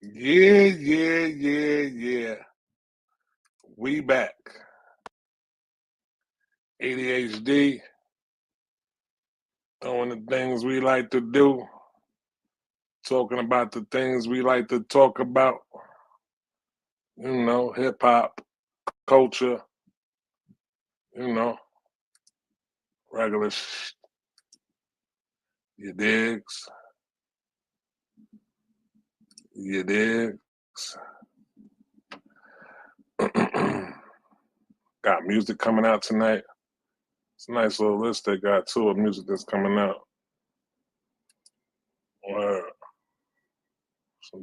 Yeah. We back. ADHD, doing the things we like to do, talking about the things we like to talk about. You know, hip hop, culture, you know, regular you digs, you digs. Got music coming out tonight. It's a nice little list they got too of music that's coming out.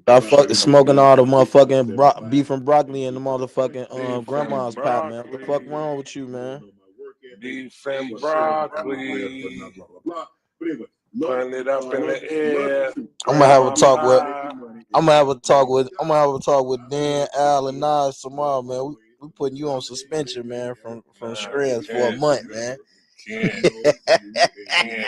I fuck smoking all the motherfucking beef and broccoli and the motherfucking Beef and grandma's pop, man. What the fuck broccoli. wrong with you, man? Beef and broccoli. Putting it up in the air. I'm gonna have a Grandma talk with pie. Dan, Al, and Nas tomorrow, man. We putting you on suspension, man, from Nah, stress for a can't. month, man. Can't. Can't.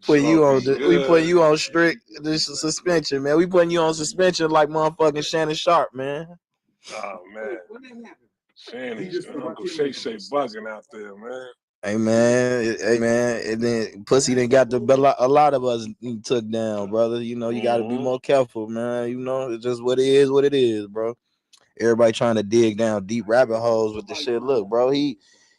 Smoking We putting good. you on strict this suspension, man. We putting you on suspension like motherfucking Shannon Sharp, man. Oh, man. Shanny's Uncle Shay Shay bugging out there, man. Hey man, and then pussy done got a lot of us took down, brother. You know, you got to be Mm-hmm. more careful, man. You know, it's just what it is, bro. Everybody trying to dig down deep rabbit holes with the shit. Look, bro, he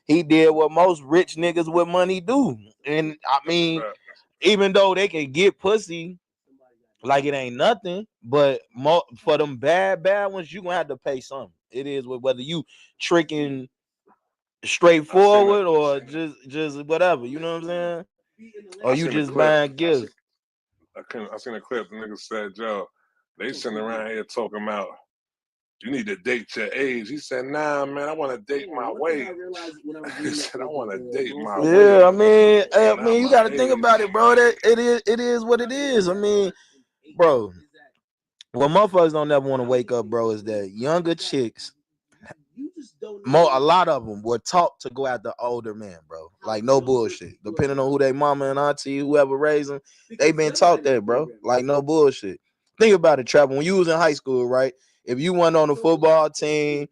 did what most rich niggas with money do, and I That's a mean, fact. even though they can get pussy like it ain't nothing, but for them bad ones, you gonna have to pay something. It is whether you tricking I seen a, straightforward or just whatever, you know what I'm saying? Or I you seen a just clip. buying gifts. I seen a clip. The nigga said, "Joe, they sitting around here talking about you need to date your age." He said, "Nah, man, I want to date my wage." He said, "I want to date my Yeah, wage, I not mean, you my got to think age." about it, bro. That it is what it is. I mean, bro, what motherfuckers don't ever want to wake up, bro, is that younger chicks, a lot of them were taught to go after older men, bro. Like no bullshit. Depending on who they mama and auntie, whoever raised them, they been taught that, bro. Like no bullshit. Think about it, Trevor. When you was in high school, right? If you went on the football team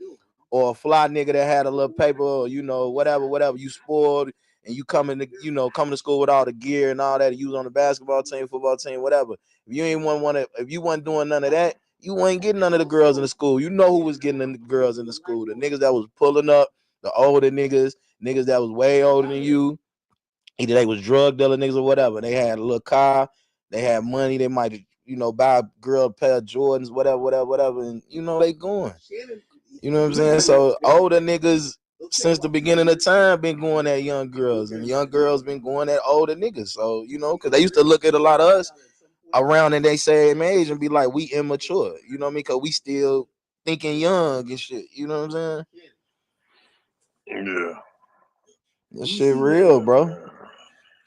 or a fly nigga that had a little paper, or, you know, whatever, you spoiled and you coming to school with all the gear and all that, and you was on the basketball team, football team, whatever. If you wasn't doing none of that, you ain't getting none of the girls in the school. You know who was getting the girls in the school? The niggas that was pulling up, the older niggas that was way older than you. Either they was drug dealer niggas or whatever. They had a little car, they had money, they might, buy a girl a pair of Jordans, whatever, and they going. You know what I'm saying? So older niggas since the beginning of time been going at young girls, and young girls been going at older niggas. So, because they used to look at a lot of us around in they same age and be like, we immature. You know what I mean? Because we still thinking young and shit. You know what I'm saying? Yeah, This shit real, bro.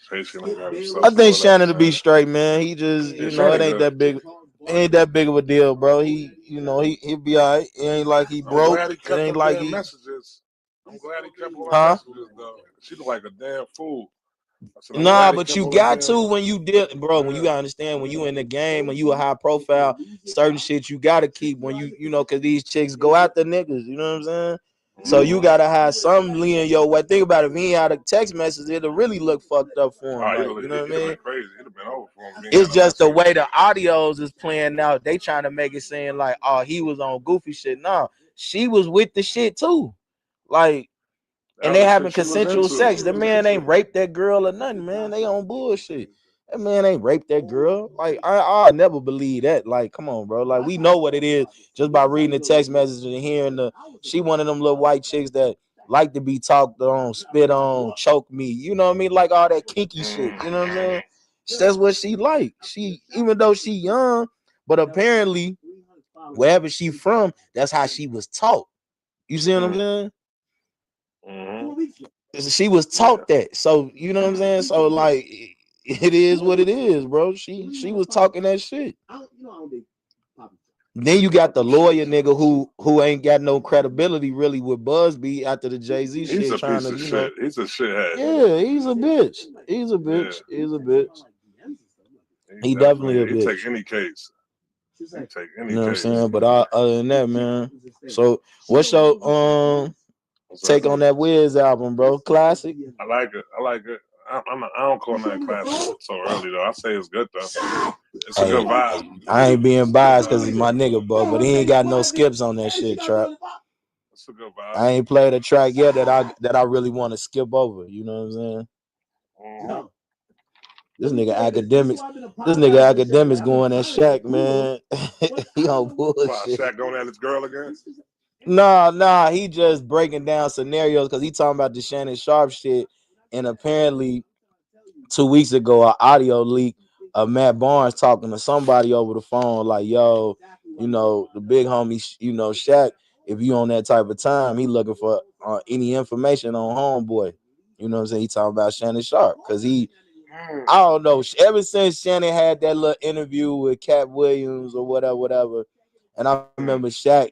Shay done got himself I think caught up, Shannon to be man. straight, man. He just, Yeah, it Shannon ain't good. that big. It ain't that big of a deal, bro. He'll be all right. It ain't like he I'm broke. glad he It kept ain't them like damn he, messages. I'm glad he kept all them huh? messages, though. She look like a damn fool. I said, I'm Nah, glad he but kept you all them got damn. to when you did, bro. When you Yeah. gotta understand when you in the game, when you a high profile, certain shit you gotta keep when cause these chicks go after niggas. You know what I'm saying? So you Mm-hmm. gotta have some lean your way. Think about it. If he ain't had a text message, it'll really look fucked up for him. Oh, Like, you know what I it'd have mean? been crazy. It'd have been over for him if he ain't It's had no just the way messages. the audios is playing out. They trying to make it seem like, oh, he was on goofy shit. No, she was with the shit too. Like, That and was they the shit having she was consensual into. sex. The man ain't raped that girl or nothing, man. They on bullshit. That man ain't raped that girl. Like, I never believe that. Like, come on, bro. Like, we know what it is just by reading the text message and hearing she one of them little white chicks that like to be talked on, spit on, choke me. You know what I mean? Like all that kinky shit. You know what I'm Mm-hmm. saying? That's what she like. She, even though she young, but apparently wherever she from, that's how she was taught. You see what I'm saying? Mm-hmm. She was Yeah. taught that. So you know what I'm saying? So like it is what it is, bro. She was talking that shit. Then you got the Talking shit. lawyer nigga who ain't got no credibility really with Busby after the Jay-Z He's shit, a trying piece to, of shit. He's a shithead. yeah, he's a bitch. Yeah. He's a bitch. He He definitely a he take bitch. any case. You take any You know what I'm case. saying? But other than that, man. So what's your What's take up? on that Wiz album, bro? Classic. I like it. I like it. I don't call that classic so early though. I say it's good though. It's a Hey, good vibe. I ain't being biased because he's my nigga, bro. But he ain't got no skips on that shit, Trap. It's a good vibe. I ain't played a track yet that I really want to skip over. You know what I'm saying? Mm-hmm. This nigga academics going at Shaq, man. He on Wow, bullshit. Shaq going at his girl again? Nah, he just breaking down scenarios because he talking about the Shannon Sharp shit. And apparently 2 weeks ago, an audio leak of Matt Barnes talking to somebody over the phone, like, yo, you know, the big homie, you know, Shaq, if you on that type of time, he looking for any information on homeboy. You know what I'm saying? He talking about Shannon Sharp because I don't know. Ever since Shannon had that little interview with Cat Williams or whatever, and I remember Shaq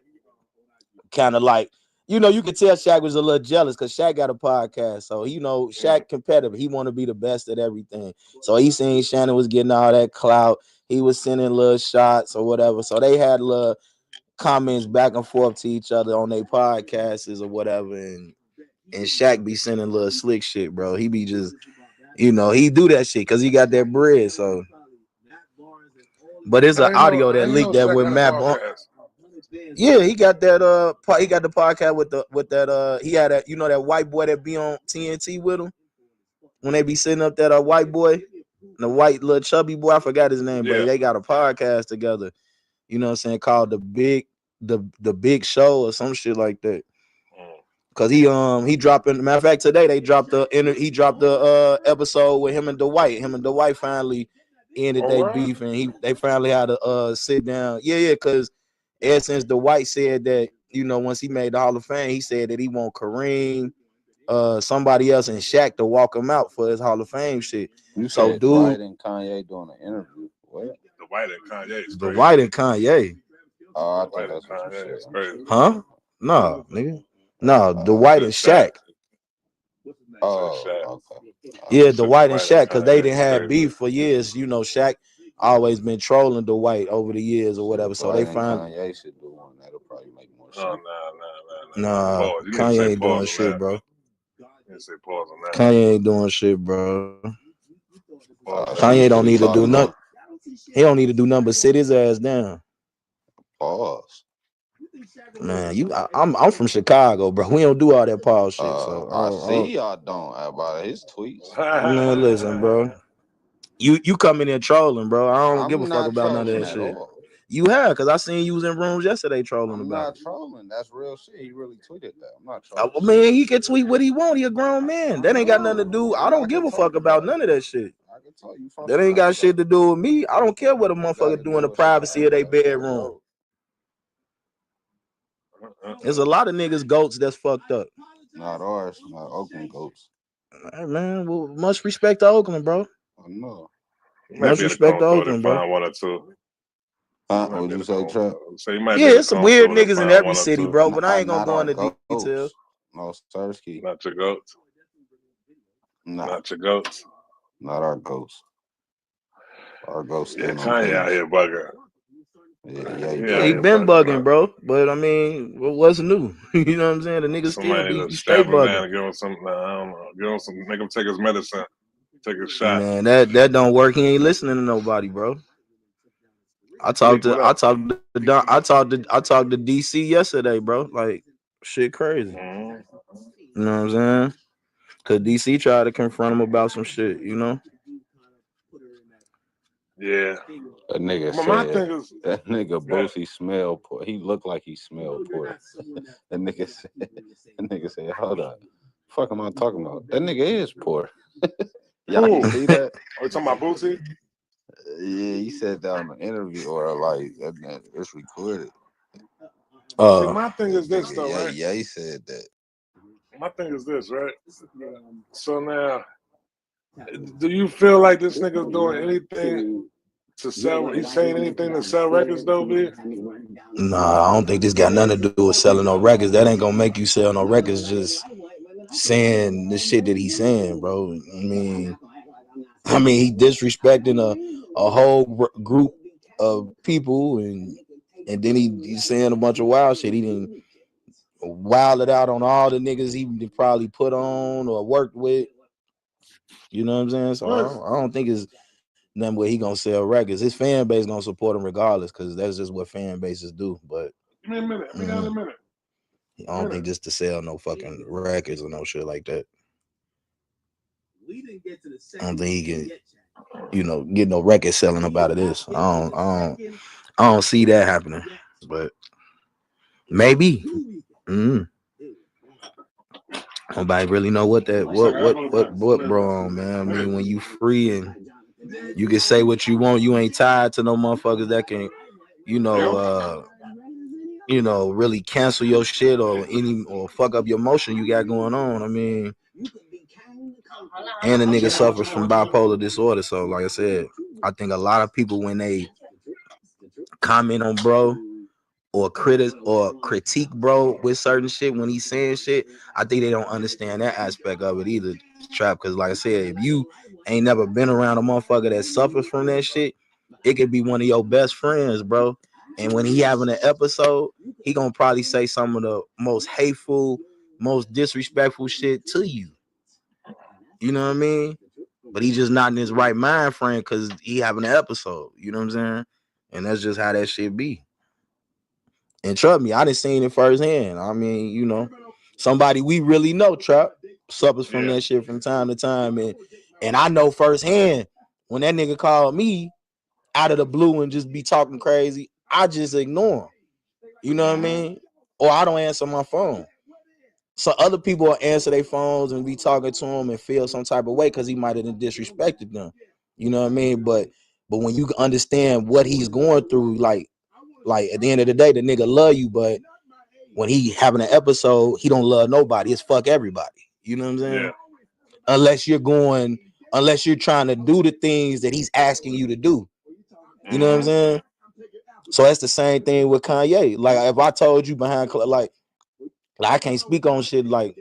kind of like, you know, you could tell Shaq was a little jealous because Shaq got a podcast. So, you know, Shaq competitive. He want to be the best at everything. So he seen Shannon was getting all that clout. He was sending little shots or whatever. So they had little comments back and forth to each other on their podcasts or whatever. And Shaq be sending little slick shit, bro. He be just, you know, he do that shit because he got that bread. So, but it's an audio that leaked that with Matt Barnes. Yeah, he got that he got the podcast with that he had that, you know, that white boy that be on TNT with him when they be sitting up that white boy, the white little chubby boy, I forgot his name, but they got a podcast together, you know what I'm saying, called the big show or some shit like that. Cause he dropped, matter of fact, today they dropped the episode with him and Dwight. Him and Dwight finally ended their beef, and they finally had to sit down. Yeah, cause ever since Dwight said that, you know, once he made the Hall of Fame, he said that he want Kareem, somebody else, and Shaq to walk him out for his Hall of Fame shit. You so said Dwight and Kanye doing an interview. What? Dwight and Kanye. Dwight and Kanye. Oh, I thought that's what you said. Crazy. Huh? No, nigga. No, Dwight and Shaq. Oh, okay. Yeah, Dwight and Shaq, because they didn't have beef for years. You know, Shaq always been trolling Dwight over the years or whatever. So they finally. Kanye should do one. That'll probably make more sense. Nah, Kanye ain't doing shit, bro. Kanye ain't doing shit, bro. Kanye don't need to do nothing. He don't need to do nothing but sit his ass down. Pause. Man, I'm from Chicago, bro. We don't do all that pause shit. So I see y'all don't about his tweets. Man, listen, bro. You come in there trolling, bro. I don't give a fuck about none of that shit. All. You have, because I seen you was in rooms yesterday trolling I'm about not trolling. That's real shit. He really tweeted that. I'm not trolling. trolling. Man, he can tweet what he want. He a grown man. That ain't got nothing to do. I don't give a fuck about none of that shit. I can tell you that ain't got shit to do with me. I don't care what a motherfucker do in the privacy of their bedroom. There's a lot of niggas goats that's fucked up. Not ours, not Oakland goats. Hey, man, well, much respect to Oakland, bro. I know. Much respect to Oakland, bro. One or two. Would you say, Trap? Yeah, it's some weird niggas in every city, bro. But I ain't gonna go into details. No, Starsky. Not your goats. Not your goats. Not our ghosts. Our ghosts. Yeah, Kanye out here bugging. Yeah, he been bugging, bro. But I mean, what's new? You know what I'm saying? The niggas still be stay bugging. Give him some, I don't know. Give him some. Make him take his medicine. Take a shot. Man, that don't work. He ain't listening to nobody, bro. I talked to DC yesterday, bro. Like, shit crazy. You know what I'm saying? Cause DC tried to confront him about some shit, you know. Yeah. That nigga said, that nigga Boosie smell poor. He looked like he smelled poor. That nigga said, hold up. Fuck am I talking about? That nigga is poor. Y'all see that? Are you talking about Boosie? Yeah, he said that on the interview or like it's recorded. See, my thing is this though, right? Yeah, he said that. My thing is this, right? So now, do you feel like this nigga's doing anything to sell? He's saying anything to sell records, though, B? Nah, I don't think this got nothing to do with selling no records. That ain't gonna make you sell no records. Just saying the shit that he's saying, bro. I mean, he disrespecting a whole group of people, and then he's saying a bunch of wild shit. He didn't wild it out on all the niggas he probably put on or worked with. You know what I'm saying? So I don't think it's nothing where he gonna sell records. His fan base gonna support him regardless, because that's just what fan bases do. But give me a minute. We got a minute. I don't think just to sell no fucking records or no shit like that. I don't think he can, get no record selling up out of this. I don't see that happening. But maybe. Nobody really know what bro on, man. I mean, when you free and you can say what you want, you ain't tied to no motherfuckers that can, really cancel your shit or fuck up your motion you got going on. I mean, and the nigga suffers from bipolar disorder. So, like I said, I think a lot of people, when they comment on bro or critique bro with certain shit when he's saying shit, I think they don't understand that aspect of it either, Trap. Because like I said, if you ain't never been around a motherfucker that suffers from that shit, it could be one of your best friends, bro. And when he having an episode, he gonna probably say some of the most hateful, most disrespectful shit to you. You know what I mean? But he's just not in his right mind frame because he having an episode. You know what I'm saying? And that's just how that shit be. And trust me, I done seen it firsthand. I mean, somebody we really know, Trap, suffers from that shit from time to time. And I know firsthand when that nigga called me out of the blue and just be talking crazy, I just ignore him. You know what I mean? Or I don't answer my phone. So other people will answer their phones and be talking to him and feel some type of way because he might have disrespected them. You know what I mean? But when you understand what he's going through, like at the end of the day, the nigga love you, but when he having an episode, he don't love nobody. It's fuck everybody. You know what I'm saying? Yeah. Unless you're trying to do the things that he's asking you to do. You know what I'm saying? So that's the same thing with Kanye. Like if I told you behind, like I can't speak on shit like,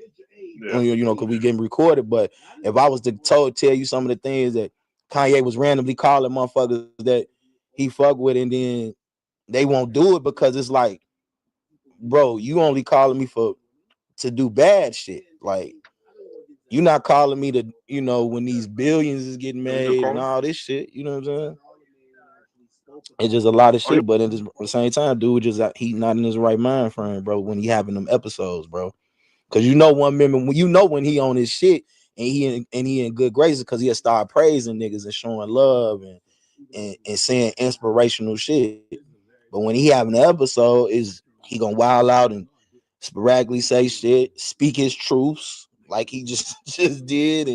because we getting recorded. But if I was to tell you some of the things that Kanye was randomly calling motherfuckers that he fuck with, and then they won't do it because it's like, bro, you only calling me to do bad shit. Like, you not calling me to, when these billions is getting made and all this shit. You know what I'm saying? It's just a lot of shit, but at the same time, dude, he not in his right mind frame, bro. When he having them episodes, bro, because when he on his shit and he in good graces, because he'll start praising niggas and showing love and saying inspirational shit. But when he having an episode, he gonna wild out and sporadically say shit, speak his truths like he just did,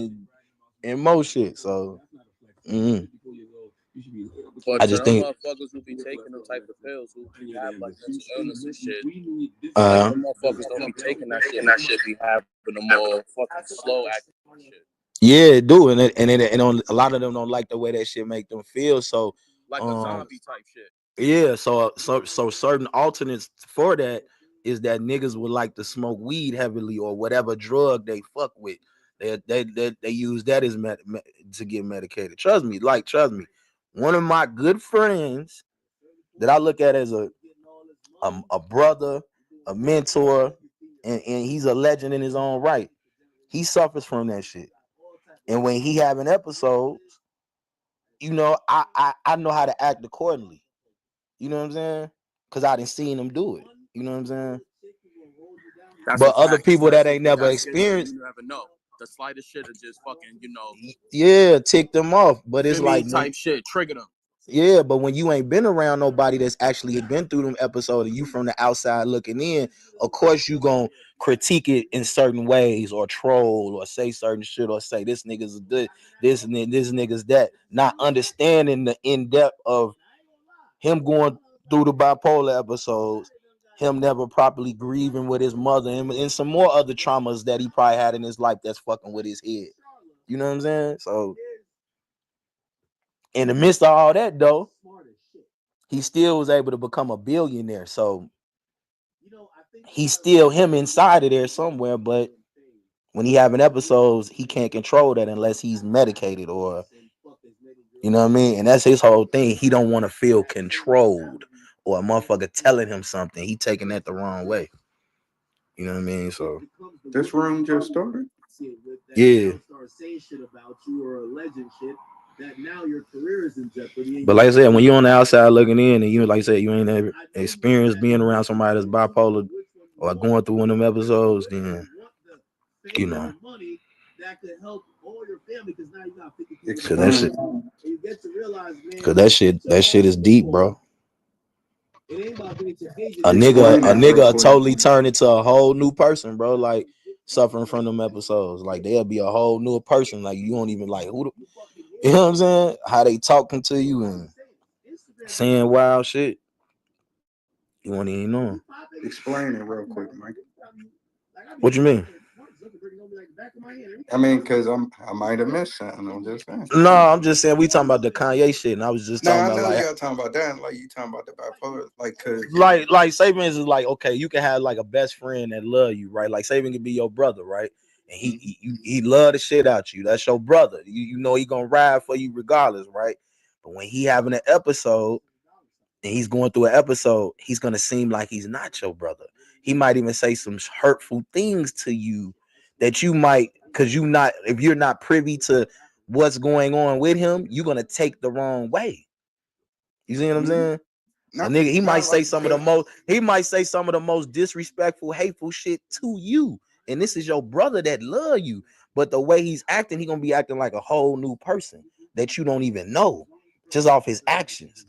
and more shit. So. But I just think motherfuckers who be taking them type of pills who have like mental illness and shit, like the motherfuckers don't be taking that shit. That shit be having a more fucking slow acting shit. Yeah, it do, and a lot of them don't like the way that shit make them feel. So like a zombie type shit. Yeah, so certain alternates for that is that niggas would like to smoke weed heavily or whatever drug they fuck with. They use that as to get medicated. Trust me. One of my good friends that I look at as a brother, a mentor, and he's a legend in his own right. He suffers from that shit. And when he having episodes, I know how to act accordingly. You know what I'm saying? Because I didn't see him do it. You know what I'm saying? But other people that ain't never experienced, you never know. The slightest shit is just fucking, yeah, tick them off. But it's like type shit, trigger them. Yeah, but when you ain't been around nobody that's actually been through them episodes, and you from the outside looking in, of course you gonna critique it in certain ways, or troll, or say certain shit, or say this nigga's this and this nigga's that, not understanding the in depth of him going through the bipolar episodes, him never properly grieving with his mother, and some more other traumas that he probably had in his life that's fucking with his head. You know what I'm saying? So in the midst of all that, though, he still was able to become a billionaire. So he's still him inside of there somewhere, but when he having episodes, he can't control that unless he's medicated or You know what I mean? And that's his whole thing. He don't want to feel controlled or a motherfucker telling him something. He taking that the wrong way. You know what I mean? So this room just started. Yeah. But like I said, when you're on the outside looking in, and you like I said, you ain't ever experienced being around somebody that's bipolar or going through one of them episodes, then you know. Cause that shit is deep, bro. A nigga totally turn into a whole new person, bro. Like suffering from them episodes, like they'll be a whole new person. Like you don't even like who, you know what I'm saying? How they talking to you and saying wild shit. You won't even know. Explain it real quick, Mike. What you mean? I mean, because I might have missed something. I'm just saying. No, I'm just saying we talking about the Kanye shit, and I was just talking I about know like y'all talking about that, and like you talking about the bipolar, like cause like Saban is like, okay, you can have like a best friend that love you, right? Like Saban can be your brother, right? And he love the shit out you. That's your brother. You know he gonna ride for you regardless, right? But when he having an episode and he's going through an episode, he's gonna seem like he's not your brother. He might even say some hurtful things to you that you might, because if you're not privy to what's going on with him, you're gonna take the wrong way. You see what I'm saying? A nigga, he might say some of the most disrespectful, hateful shit to you. And this is your brother that love you. But the way he's acting, he gonna be acting like a whole new person that you don't even know just off his actions.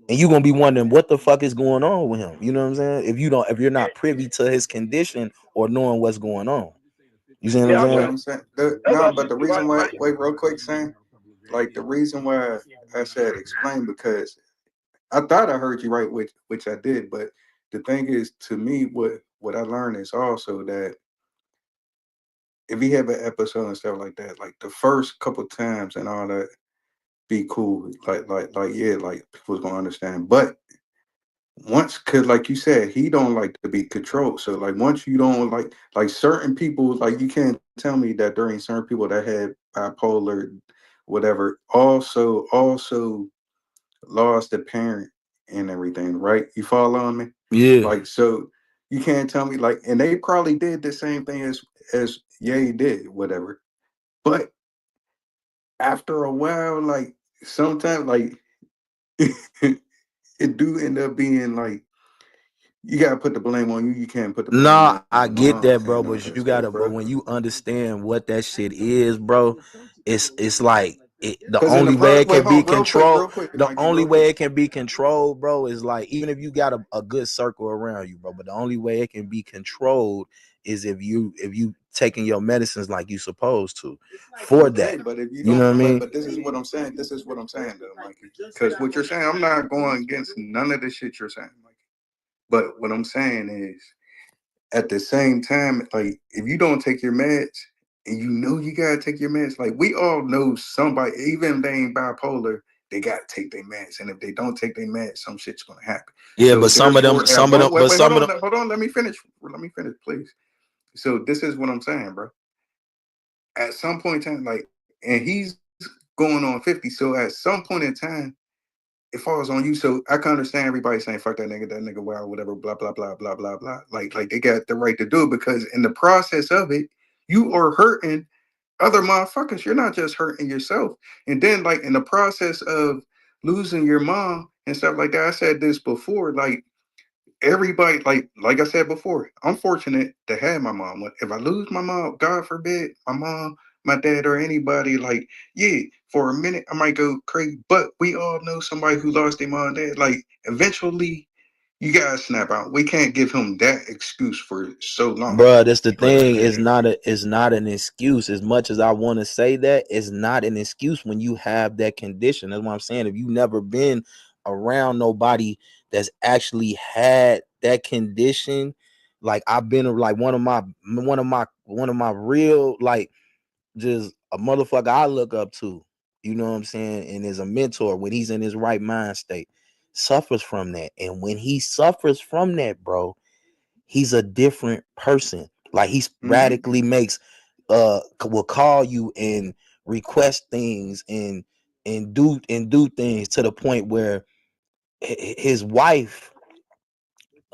And you're gonna be wondering what the fuck is going on with him. You know what I'm saying? If you're not privy to his condition or knowing what's going on. You see what I'm saying? But the reason why, wait, real quick, saying, like the reason why I said explain, because I thought I heard you right, which I did, but the thing is, to me, what I learned is also that if you have an episode and stuff like that, like the first couple times and all that, be cool, yeah, like people's gonna understand, but once, cause like you said, he don't like to be controlled. So like once you don't like certain people, like you can't tell me that during certain people that had bipolar, whatever, also lost a parent and everything, right? You follow me? Yeah. Like so you can't tell me like, and they probably did the same thing as Ye did, whatever. But after a while, like sometimes like it do end up being like you gotta put the blame on you. You can't put the blame Nah, on I the get mom that, bro. and all But that you stuff, gotta, but bro. when you understand what that shit is, bro, it's like the Because in only the way it wait, can be hold controlled. real quick, The Mikey, only real way quick. it can be controlled, bro, is like even if you got a good circle around you, bro. But the only way it can be controlled is if you taking your medicines like you supposed to. For Okay, that, but if you you know don't, what I mean? but this is what I'm saying. This is what I'm saying, though, Mikey. Because what you're saying, I'm not going against none of the shit you're saying, Mikey. But what I'm saying is, at the same time, like if you don't take your meds and you know you gotta take your meds, like we all know somebody, even if they ain't bipolar, they gotta take their meds. And if they don't take their meds, some shit's gonna happen. Yeah, So but some of them, wait, hold on, let me finish, please. So this is what I'm saying, bro. At some point in time, like, and he's going on 50, so at some point in time, it falls on you. So I can understand everybody saying fuck that nigga, wow, whatever, blah, blah, blah, blah, blah, blah. Like they got the right to do it because in the process of it, you are hurting other motherfuckers. You're not just hurting yourself. And then like in the process of losing your mom and stuff like that, I said this before, like everybody, like I said before, I'm fortunate to have my mom. If I lose my mom, God forbid, my mom, my dad, or anybody, like, yeah, for a minute I might go crazy. But we all know somebody who lost their mom and dad. Like, eventually, you gotta snap out. We can't give him that excuse for so long. Bro, that's the thing. It's not an excuse. As much as I want to say that, it's not an excuse when you have that condition. That's what I'm saying. If you never been around nobody that's actually had that condition, like I've been like one of my real like just a motherfucker I look up to, you know what I'm saying, and is a mentor when he's in his right mind state, suffers from that. And when he suffers from that, bro, he's a different person. Like he's radically makes will call you and request things and and do things to the point where his wife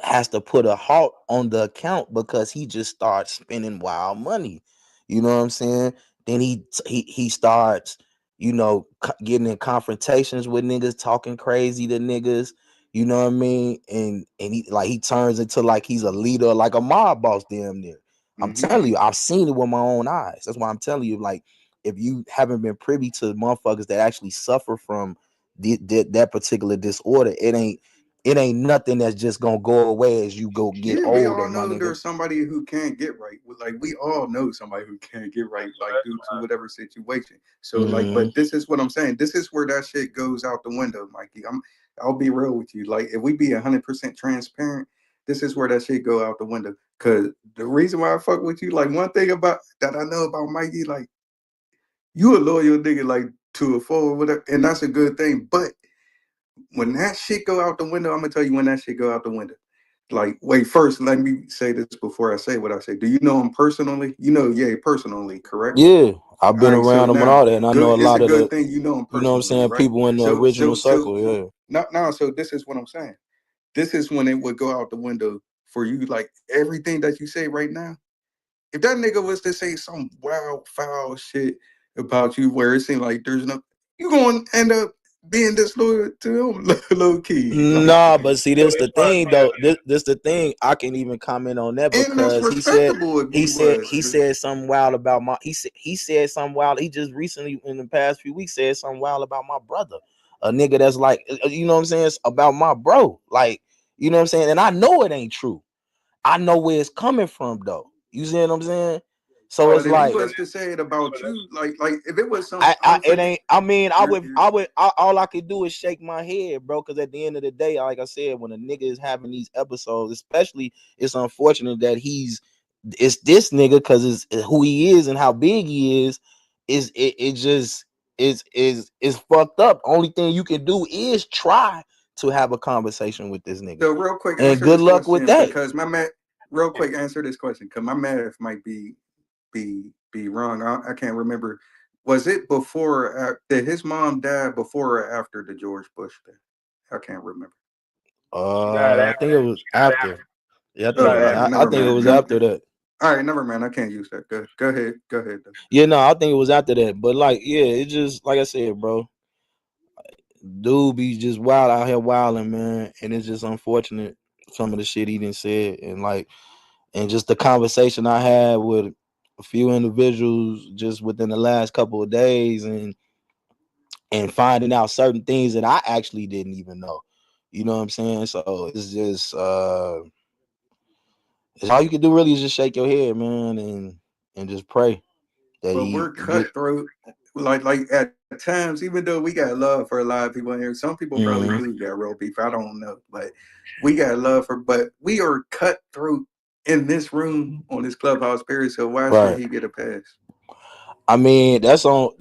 has to put a halt on the account because he just starts spending wild money. You know what I'm saying? Then he starts, getting in confrontations with niggas, talking crazy to niggas. You know what I mean? And he turns into like he's a leader, like a mob boss, damn near. I'm telling you, I've seen it with my own eyes. That's why I'm telling you, like, if you haven't been privy to motherfuckers that actually suffer from that particular disorder, it ain't nothing that's just gonna go away as you go get older. We all know my nigga. There's somebody who can't get right. Like, we all know somebody who can't get right, like, due to whatever situation. So like, but this is what I'm saying. This is where that shit goes out the window, Mikey. I'll be real with you. Like, if we be 100% transparent, this is where that shit go out the window. Cause the reason why I fuck with you, like, one thing about that I know about Mikey, like, you a loyal nigga, like, to a full or whatever, and that's a good thing. But when that shit go out the window, I'm gonna tell you when that shit go out the window. Like, wait, first, let me say this before I say what I say. Do you know him personally? You know, personally, correct? Yeah, I've been around him and all that, and I know a It's lot a of good thing you know him personally. You know what I'm saying? Right? People in the original circle, yeah. Now, so this is what I'm saying. This is when it would go out the window for you. Like, everything that you say right now, if that nigga was to say some wild, foul shit about you, where it seemed like there's no, you gonna end up being disloyal to him, low key. Like, Nah, but see, this the thing though. This the thing. I can even comment on that and that's because respectable. he said something wild about my. He said something wild. He just recently, in the past few weeks, said something wild about my brother, a nigga that's like, you know what I'm saying, it's about my bro. Like, you know what I'm saying, and I know it ain't true. I know where it's coming from though. You see what I'm saying? So it's if like, he was to say it about you, like if it was some, it ain't. I mean, I would. All I could do is shake my head, bro. Because at the end of the day, like I said, when a nigga is having these episodes, especially, it's unfortunate that it's this nigga because it's who he is and how big he is. It just is fucked up. Only thing you can do is try to have a conversation with this nigga. So real quick, and good luck with that. Because my math, real quick, answer this question because my math might be wrong. I can't remember. Was it before? Did his mom die before or after the George Bush death? I can't remember. I think it was after. Yeah, I think it was after that. All right, never mind. I can't use that. Go ahead. Though. Yeah, no, I think it was after that. But like, yeah, it just like I said, bro. Dude be just wild out here wilding, man, and it's just unfortunate some of the shit he didn't say, and just the conversation I had with a few individuals just within the last couple of days, and finding out certain things that I actually didn't even know. You know what I'm saying? So it's just it's all you can do really is just shake your head, man, and just pray that but we're cutthroat. Like at times, even though we got love for a lot of people in here, some people probably do got real beef. I don't know, but we got love for. But we are cutthroat in this room on this Clubhouse period. So why should he get a pass? I mean, that's on.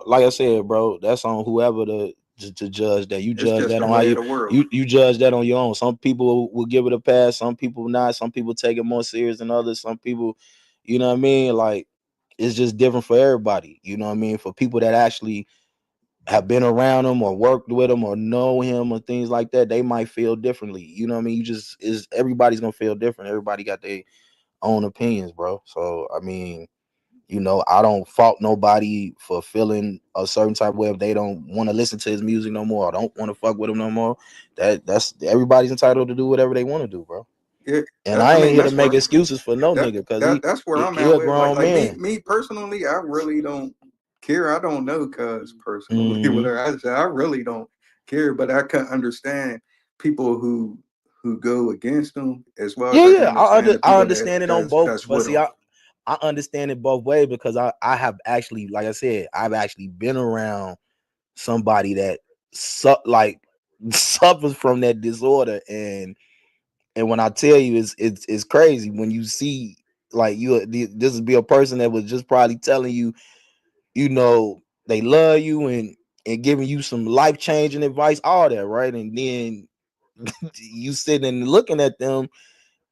Like I said, bro, that's on whoever to judge that. You judge that on how you judge that on your own. Some people will give it a pass. Some people not. Some people take it more serious than others. Some people, you know what I mean? Like, it's just different for everybody. You know what I mean? For people that actually have been around him or worked with him or know him or things like that, they might feel differently. You know what I mean? Everybody's gonna feel different. Everybody got their own opinions, bro. So I mean, you know, I don't fault nobody for feeling a certain type of way if they don't want to listen to his music no more. I don't want to fuck with him no more. That's everybody's entitled to do whatever they want to do, bro. Yeah, and I ain't here to make excuses for no nigga because that's where I'm at. A grown man. Me personally, I really don't care. I don't know, cuz personally, whatever I say, I really don't care. But I can understand people who go against them as well. Yeah, I understand it on both. But see, I understand it both ways because I have actually, like I said, I've actually been around somebody that suffers from that disorder, and when I tell you, it's crazy when you see like this would be a person that was just probably telling you, you know, they love you and giving you some life-changing advice, all that, right? And then you sitting and looking at them,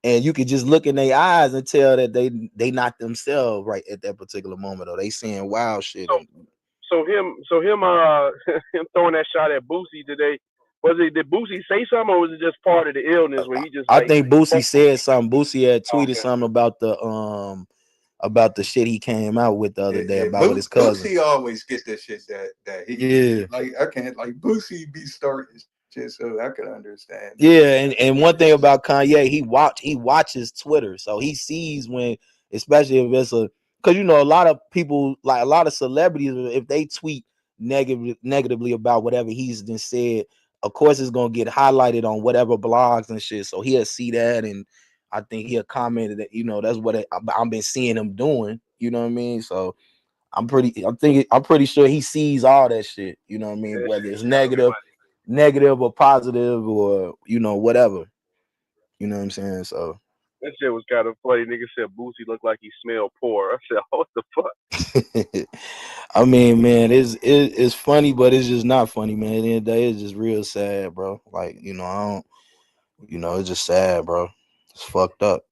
and you could just look in their eyes and tell that they not themselves right at that particular moment, or they saying wild shit. him him throwing that shot at Boosie today. Did Boosie say something, or was it just part of the illness where he just I like? think Boosie said something. Boosie had tweeted Okay. something about the shit he came out with the other day about with his cousin. Boosie always get that shit that he like. I can't like Boosie be starting shit, so I could understand. Yeah, and one thing about Kanye, he watches Twitter, so he sees when, especially if it's because a lot of people, like a lot of celebrities, if they tweet negatively about whatever he's been said, of course it's gonna get highlighted on whatever blogs and shit. So he'll see that, and I think he'll comment that that's what I've been seeing him doing. You know what I mean? So I'm pretty sure he sees all that shit. You know what I mean? Whether it's negative or positive or whatever. You know what I'm saying? So that shit was kind of funny. Nigga said Boosie looked like he smelled poor. I said, what the fuck? I mean, man, it's funny, but it's just not funny, man. At the end of the day, it's just real sad, bro. Like, I don't, it's just sad, bro. It's fucked up.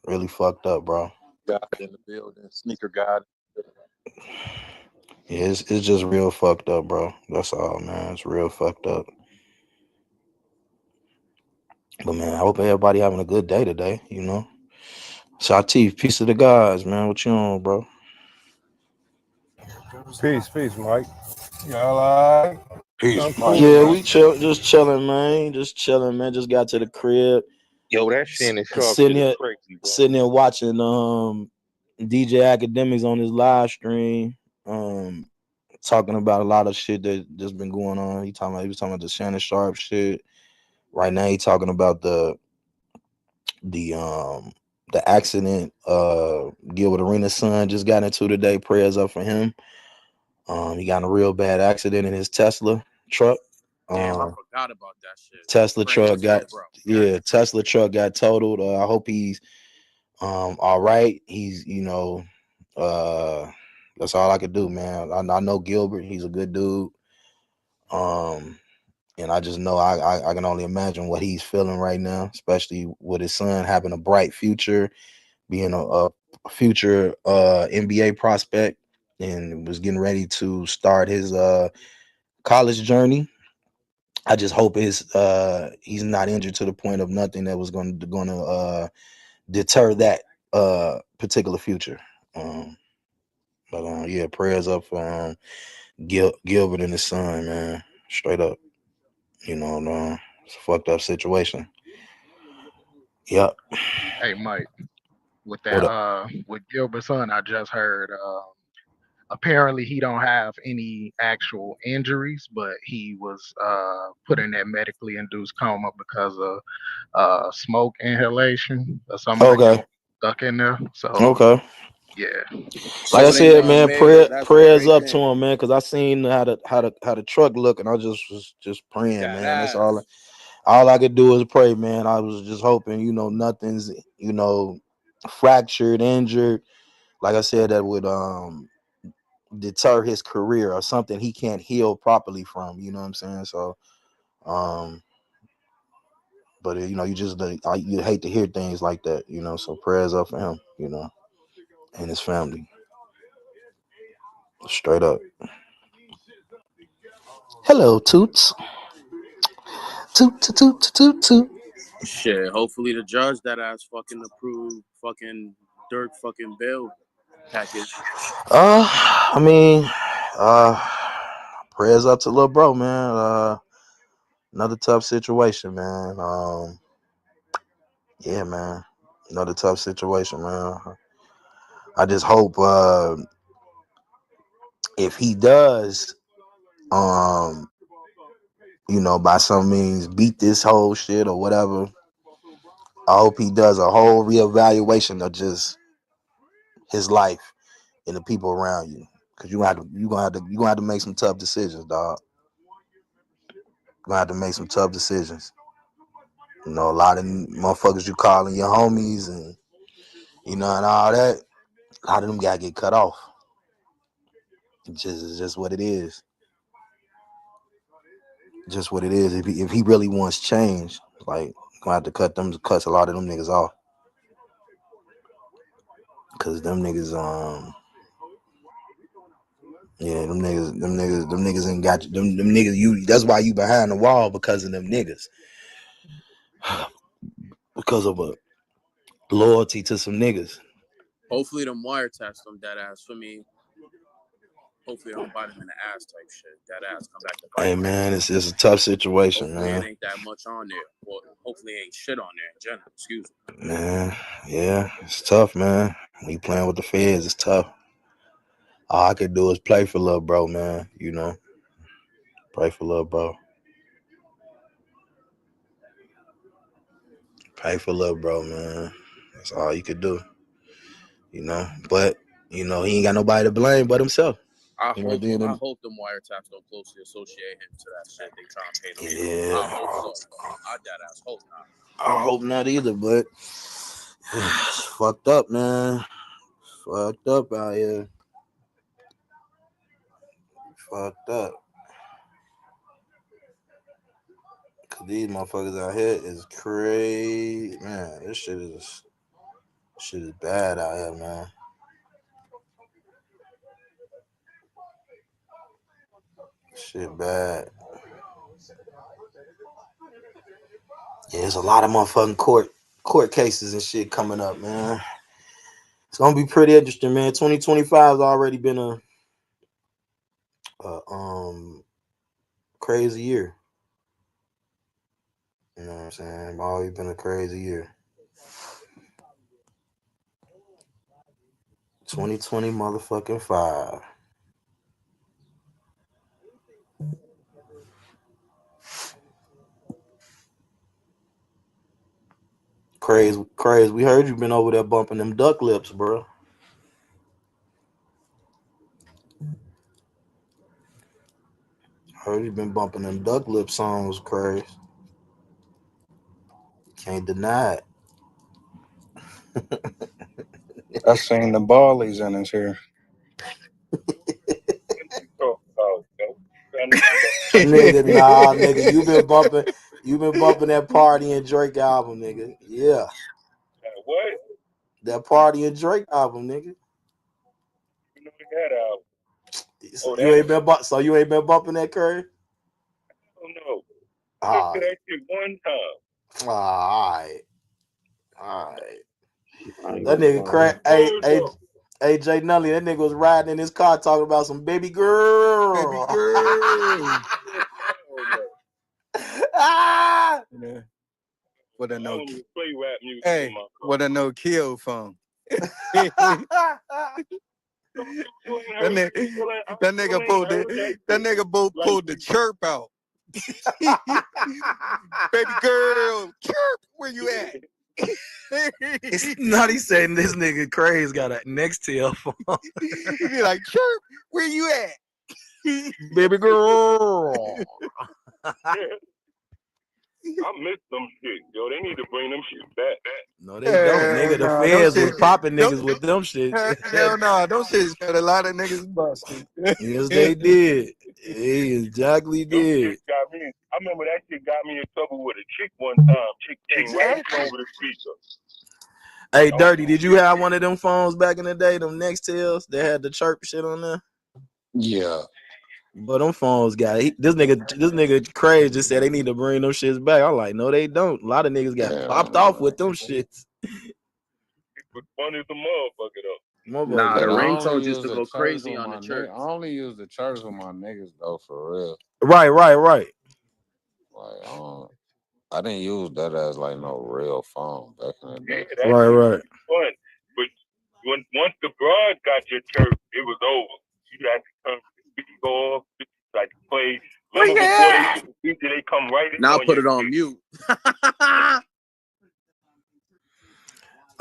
Really fucked up, bro. God in the building, sneaker God. Yeah, it's just real fucked up, bro. That's all, man. It's real fucked up. But man, I hope everybody having a good day today, Shatif, peace of the gods, man. What you on, bro? Peace, Mike. Y'all all right? Peace, Cool, Yeah, man. we just chilling, man. Just got to the crib. Yo, that Shannon Sharp Sitting shit is here, crazy, bro. sitting there watching DJ Academics on his live stream, talking about a lot of shit that just been going on. He was talking about the Shannon Sharp shit. Right now, he talking about the accident Gilbert Arenas' son just got into today. Prayers up for him. He got in a real bad accident in his Tesla truck. Damn, I forgot about that shit. Tesla truck got totaled. I hope he's all right. He's that's all I could do, man. I know Gilbert. He's a good dude. And I just know I can only imagine what he's feeling right now, especially with his son having a bright future, being a future NBA prospect, and was getting ready to start his college journey. I just hope he's not injured to the point of nothing that was going to deter that particular future. But yeah, prayers up for Gilbert and his son, man. Straight up, it's a fucked up situation. Yep. Hey Mike, with that with Gilbert's son, I just heard apparently he don't have any actual injuries, but he was put in that medically induced coma because of smoke inhalation or something like that stuck in there. So yeah. Like I said, man, prayers up to him, man, because I seen how the truck look, and I was just praying, man. That's all I could do is pray, man. I was just hoping, nothing's, fractured, injured. Like I said, that would deter his career or something he can't heal properly from. You know what I'm saying? So, but you hate to hear things like that, So prayers up for him, and his family. Straight up. Hello, Toots. Toot. Shit, hopefully the judge that ass fucking approved fucking Dirk fucking bail package. I mean, prayers up to little bro, man. Another tough situation, man. Yeah, man. Another tough situation, man. I just hope if he does, by some means beat this whole shit or whatever, I hope he does a whole reevaluation of just his life and the people around you. Cause you're gonna have to make some tough decisions, dog. You're gonna have to make some tough decisions. A lot of motherfuckers you calling your homies and and all that, a lot of them gotta get cut off. It's just what it is. Just what it is. If he really wants change, like, gonna have to cut a lot of them niggas off. Cause them niggas Yeah, them niggas ain't got you. Them niggas, you. That's why you behind the wall, because of them niggas. Because of a loyalty to some niggas. Hopefully them wiretaps them dead ass for me. Hopefully they don't bite him in the ass type shit. Dead ass come back to bite. Hey man, it's a tough situation, hopefully man. It ain't that much on there. Well, hopefully it ain't shit on there in general. Excuse me. Man, yeah, it's tough, man. When you playing with the feds, it's tough. All I could do is play for little bro, man. You know, pray for little bro. Pray for little bro, man. That's all you could do. You know, but you know he ain't got nobody to blame but himself. I hope them wiretaps don't closely associate him to that shit they trying to pay them. Yeah, I hope so. I dead ass hope not. I hope not either, but it's fucked up, man. Fucked up out here. Fucked up. Cause these motherfuckers out here is crazy, man. This shit is bad out here, man. Shit bad. Yeah, there's a lot of motherfucking court cases and shit coming up, man. It's gonna be pretty interesting, man. 2025 has already been a crazy year. You know what I'm saying? It's always been a crazy year. 2020 motherfucking 5. Crazy. We heard you been over there bumping them duck lips, bro. Heard you been bumping them duck lip songs, crazy. Can't deny it. I seen the Barleys in his here. Nigga, nah, nigga, you been bumping that Party and Drake album, nigga. Yeah. What? That Party and Drake album, nigga. You know that album. So you ain't been bumping that, Curry? Oh no. All Listen to that shit one time. All right. That nigga crack. Hey, AJ Nully, that nigga was riding in his car talking about some baby girl. Baby girl. Ah! What a no. I don't even play rap music. Hey, what a no kill phone. That nigga pulled the chirp out. Baby girl, chirp, where you at? It's not he saying this nigga Craze got a Nextel phone. He be like, chirp, where you at? Baby girl. I miss them shit, yo. They need to bring them shit back. No, they don't, nigga. The feds was popping niggas with them shit. Hell no, those shits got a lot of niggas busted. Yes, they did. They exactly did. Got me. I remember that shit got me in trouble with a chick one time. Chick came right over the speaker. Hey, Dirty, did you have one of them phones back in the day, them Nextels that had the chirp shit on there? Yeah. But them phones got this nigga Crazy just said they need to bring them shits back. I'm like, no, they don't. A lot of niggas got popped off with them shits. It was funny as a motherfucker though. Nah, the ringtones used to go crazy on the church. I only use the church with my niggas though, for real. Right. Like, I didn't use that as like no real phone back in the day. Yeah, right. Fun. But once the broad got your church, it was over. You had to turn the speaker off, like play. Remember before they come right in. Now put it on mute.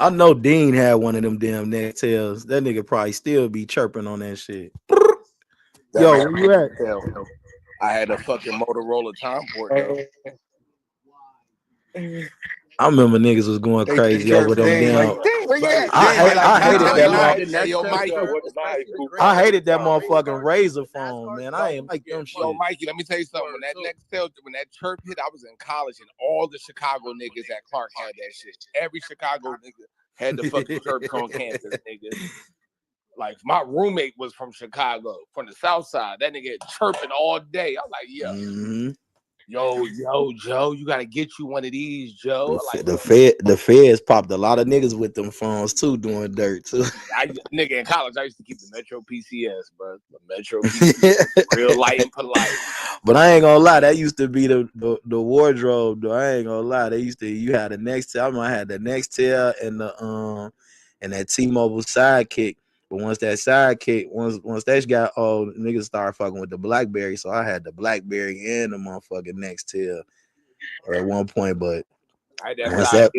I know Dean had one of them damn Nextels. That nigga probably still be chirping on that shit. Yo, where you at? I had a fucking Motorola Tom port though. I remember niggas was going crazy over them damn. I hated that motherfucking Razor phone, man. I ain't like them shit. Yo, Mikey, let me tell you something. When that chirp hit, I was in college, and all the Chicago niggas at Clark had that shit. Every Chicago nigga had the fucking chirp on campus, nigga. Like my roommate was from Chicago, from the South Side. That nigga chirping all day. I'm like, Mm-hmm. Yo, Joe, you gotta get you one of these, Joe. The feds popped a lot of niggas with them phones too, doing dirt too. Nigga, in college, I used to keep the Metro PCS, bro. The Metro PCS, real light and polite. But I ain't gonna lie, that used to be the wardrobe. Though I ain't gonna lie, you had the Nextel. I had the Nextel and that T-Mobile Sidekick. But once that Sidekick, once that got old, niggas started fucking with the BlackBerry. So I had the BlackBerry and the motherfucking Nextel at one point. But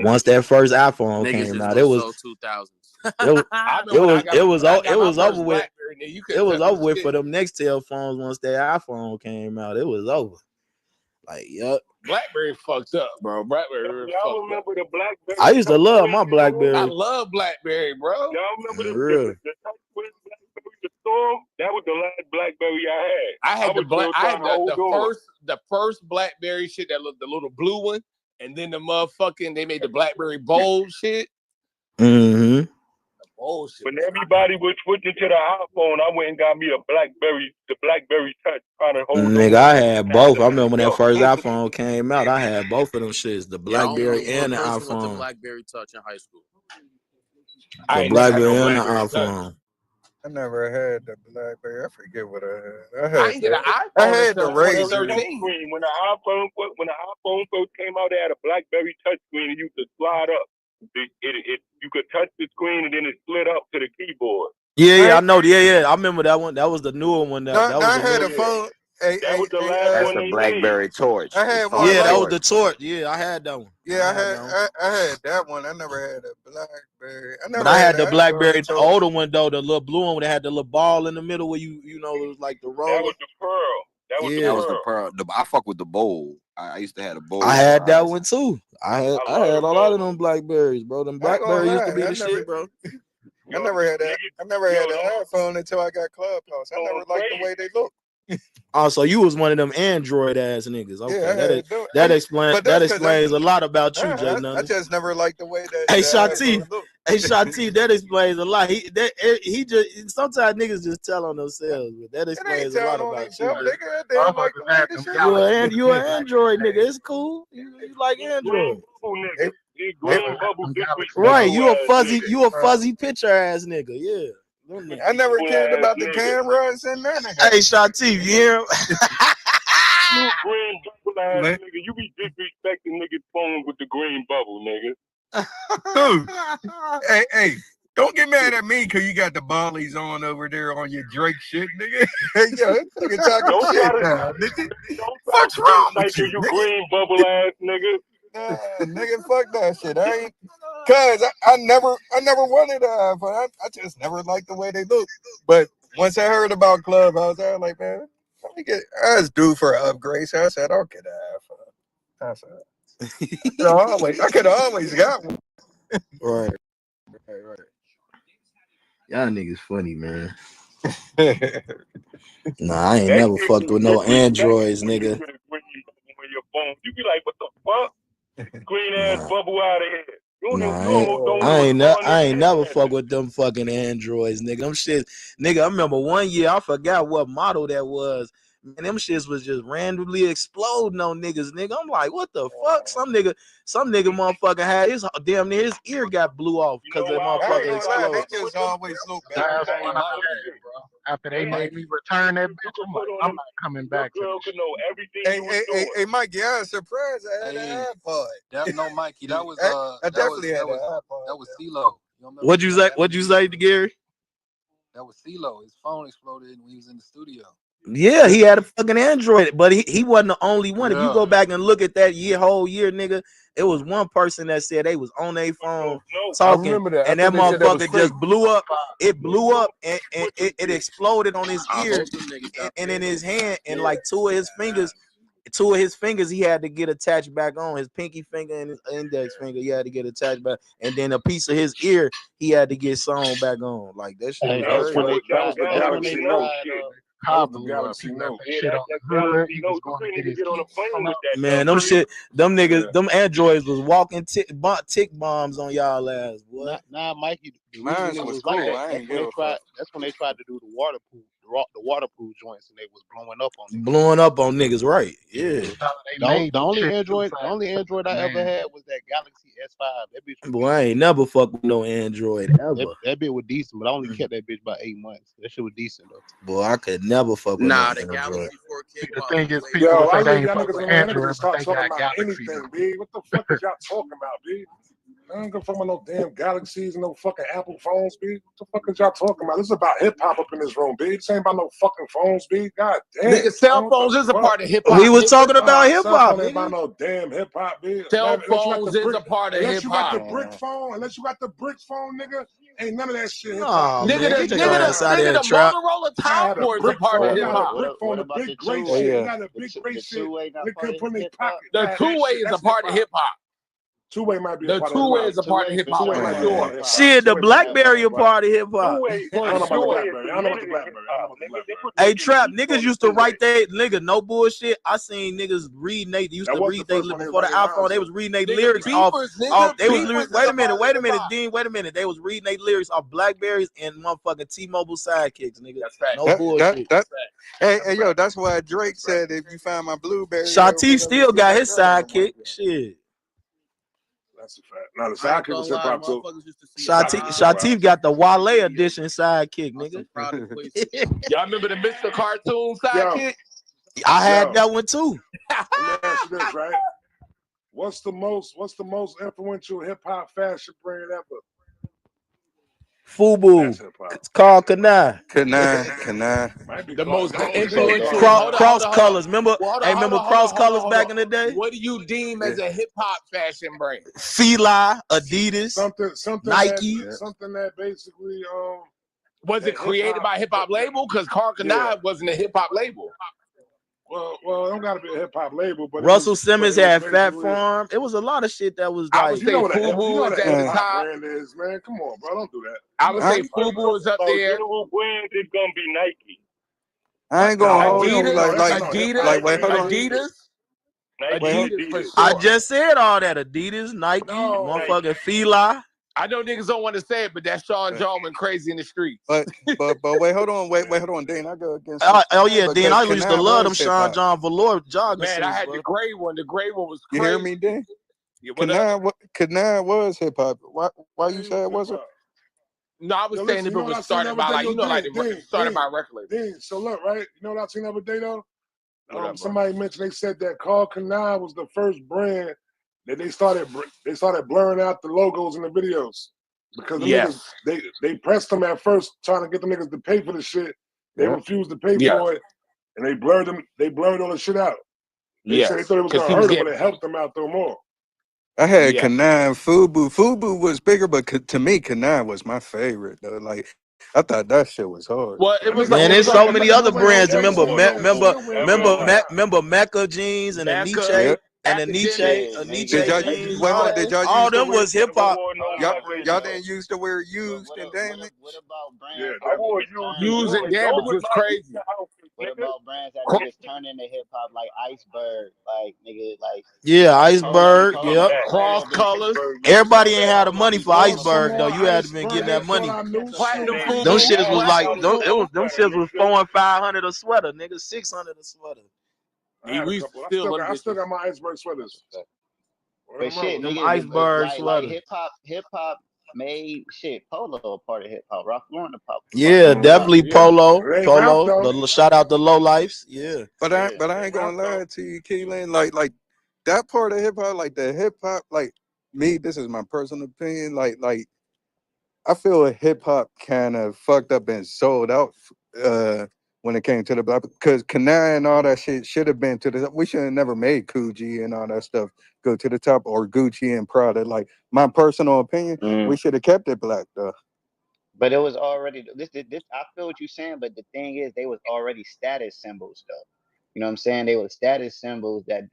once that first iPhone came out, it was 2000s. it was over with. It was over with for them Nextel phones. Once that iPhone came out, it was over. Like, yup. BlackBerry fucked up, bro. BlackBerry Y'all remember the BlackBerry? I used to love my BlackBerry. I love BlackBerry, bro. Y'all remember the BlackBerry, the Storm? That was the last BlackBerry I had. The first BlackBerry shit, the little blue one, and then the motherfucking they made the BlackBerry Bold shit. Mm-hmm. Bullshit. When everybody was switching to the iPhone, I went and got me the BlackBerry Touch, trying to hold Nigga, I had both. I remember when that first iPhone came out, I had both of them shits, the BlackBerry and the iPhone. With the BlackBerry Touch in high school. The BlackBerry and the iPhone. I never had the BlackBerry. I forget what I had. I had the Razor. When the iPhone first came out, they had a BlackBerry touch screen and you could slide up. You could touch the screen and then it slid up to the keyboard. Yeah, I know. Yeah, I remember that one. That was the newer one. I had a phone. That was the last one. That's the BlackBerry Torch. I had one. Yeah, that was the Torch. Yeah, I had that one. Yeah, I had that one. I never had a BlackBerry. But I had the BlackBerry, the older one though, the little blue one that had the little ball in the middle where you know it was like the roller. That was the Pearl. That was the Pearl. I fuck with the Bold. I used to have a Bold. I had that one too. I had a lot of them BlackBerries, bro. Them BlackBerry used to be the shit, bro. I never had that. I never had an iPhone until I got Clubhouse. I never liked the way they look. Oh, so you was one of them Android ass niggas. Okay, yeah, that explains a lot about you, Jay. I just never liked the way that. Hey, Shati, that explains a lot. He just sometimes niggas just tell on themselves, but that explains a lot about you. You an Android nigga. It's cool. You like Android. Right, you a fuzzy picture ass nigga. Yeah. I never cared about the cameras and none of that. Hey, Shati, you hear him? You green bubble ass nigga. You be disrespecting niggas' phones with the green bubble, nigga. Hey, don't get mad at me because you got the bollies on over there on your Drake shit, nigga. Hey, yo, nigga talking shit now, nigga. What's wrong with you, green bubble ass nigga? Nah, nigga, fuck that shit. I never wanted an iPhone. I just never liked the way they look. But once I heard about Clubhouse, I was like, man, I was due for an upgrade. So I said, I'll get an iPhone. I said, I could have always got one. Right. Y'all niggas funny, man. Nah, I ain't never fucked with no Androids, nigga. You be like, what the fuck? Green ass bubble out of here. I ain't never fuck with them fucking Androids, nigga. Them shits, nigga. I remember one year, I forgot what model that was. Man, them shits was just randomly exploding on niggas, nigga. I'm like, what the fuck? Some nigga motherfucker had his damn near his ear got blew off because that motherfucker exploded. They just always look bad. After they made me return that bitch, I'm not coming back. Hey, Mikey, I was surprised I had an iPod. No, Mikey, that was I definitely had an iPod. That was CeeLo. What'd you say, Gary? That was CeeLo. His phone exploded when he was in the studio. Yeah, he had a fucking Android, but he wasn't the only one. If you go back and look at that whole year, nigga, it was one person that said they was on their phone talking, and that motherfucker just blew up. It blew up and it exploded on his ear and in his hand, and like two of his fingers he had to get attached back on. His pinky finger and his index finger he had to get attached back, and then a piece of his ear he had to get sewn back on. Like that shit. That was the Galaxy Note shit. car That was the blew up. Galaxy He left Note. that shit on the hood. He was going to get his get on a keys plane from with out. that. Man, them niggas, them androids was walking tick bombs on y'all ass, boy. Nah, Mikey. The Mine reason it was was like cool. that, I ain't give a fuck. that's when they tried to do the waterproof joints, and they was blowing up on niggas. Blowing up on niggas, right? Yeah. The only Android I ever had was that Galaxy S5. That bitch. Boy, I ain't never fucked with no Android ever. That bitch was decent, but I only kept that bitch about 8 months. That shit was decent though. Boy, I could never fuck with Nah, no the Android. Galaxy 4 came The out. thing is, Yo, people I say they leave ain't y'all fuck niggas with alone. Y'all niggas Android, can but start they talking got about Galaxy anything, though. B. What the fuck is y'all talking about, B? I ain't gonna fuck with no damn Galaxies and no fucking Apple phones, B. What the fuck is y'all talking about? This is about hip hop up in this room, B. This ain't about no fucking phones, B. God damn. Nigga, cell phones is a part of hip hop. We was talking about hip Cell hop, phone ain't about nigga. no damn hip hop, B. Cell Unless you got phones the is brick, a part of unless hip you got the hop. brick phone, nigga, ain't none of that shit hip Nah, hop. man, Nigga, get your ass out of here, the Trap. Motorola I Top had a Boy is a brick part phone. of I hip had a hop. brick phone, the about big the gray two-way? shit. I had a big The gray shit. two-way not They part couldn't of put in their hip hop. pocket. The I had that two-way shit. is a That's part of hip hop. Two-way might be a The part of hip two-way hop. is a part of hip hop Two-way for might be a part sure. of hip hop. Shit, the Two-way might be a part of BlackBerry a hip hop. part of hip hop. I For don't know about the sure. BlackBerry. I don't know about the BlackBerry. I don't know about the BlackBerry. Hey, Trap, niggas used to write they nigga, no bullshit. I seen niggas read they used That to was the read they first one they before the write their iPhone. rhymes They to. was reading they Nigga, lyrics beepers, off. nigga, They was beepers is wait a a minute, part wait a of minute, hip hop. Dean, wait a minute. They was reading they lyrics off Blackberries and motherfucking T-Mobile sidekicks, nigga. That's fact. No bullshit. Hey, yo, that's why Drake said if you find my blueberry, Shatif still got his sidekick. Shit. That's a fact. No, the I ain't sidekick gonna was hip lie, hop too. motherfuckers used to see a Shatif got the Wale edition sidekick, nigga. proud of Quincy. Y'all remember the Mr. Cartoon Yo, sidekick? I had that one too. let me ask you this, right? What's the most influential hip hop fashion brand ever? Fubu. That's hip hop. It's called Kanai. Kanai. Might be The called- most might be influential. called- Cross colors. Remember? Hey, remember cross colors Hold back on. in the day? What do you deem as a hip hop fashion brand? Fila, Adidas, something Nike. something that basically Was it created by a hip hop label? Because Carl Kanai wasn't a hip hop label. Well, it don't gotta be a hip hop label, but Russell Simmons had Fat basically- Farm. It was a lot of shit that was I like. would say Fubu is at the top. brand is, man. Come on, bro. Don't do that. I would say Fubu is up there. General brand is gonna be Nike. I ain't gonna hold you Adidas, wait, hold on. Adidas. Adidas for sure. I just said all that. Adidas, Nike, motherfucking Fila. I know niggas don't want to say it, but that Sean John went crazy in the streets. But wait, hold on, hold on, Dean. I go against. Dean. I used to love them Sean John velour jogging Man, suits, I had bro. the gray one. The gray one was You crazy. hear me, Dean? Yeah, Kanai was hip hop. Why you say it wasn't? No, I was saying if it was started by like started by a record label. So look, right? You know what I seen the other day though? What up, somebody mentioned they said that Carl Kanai was the first brand that they started blurring out the logos in the videos because the niggas they pressed them at first trying to get the niggas to pay for the shit. They refused to pay for it, and they blurred all the shit out. They said they thought it was gonna hurt them, but it helped them out though more. I had Kanai and Fubu. Fubu was bigger, but to me, Kanai was my favorite though. Like I thought that shit was hard. Well, it was Man, there's so many other brands. Remember Mecca jeans and a Nietzsche and a Nietzsche jeans. All them was hip hop. Y'all didn't use the word used and damage. What about brands? Yeah, I wore used and damage was crazy. What about brands that just turn into hip hop like Iceberg, like nigga, like Iceberg, yep. Cross colors. Everybody ain't had the money for Iceberg though. You had to been getting that money. Platinum Fubu. Them shits was like them shits was $400 and $500 a sweater, nigga. $600 a sweater. I still got my Iceberg sweaters. But shit, nigga, Iceberg like hip hop made shit Polo a part of hip hop. Ralph Lauren a part. Yeah, definitely Polo. The shout out to Low Lifes. Yeah. But I ain't gonna lie to you, Keelan. Like that part of hip hop, like the hip hop, like me. This is my personal opinion. Like I feel hip hop kind of fucked up and sold out. When it came to the black, because Kanai and all that shit should have been to the. We should have never made Coogee and all that stuff go to the top, or Gucci and Prada. Like my personal opinion, we should have kept it black though. But it was already this. I feel what you're saying, but the thing is, they was already status symbols though. You know what I'm saying? They were status symbols that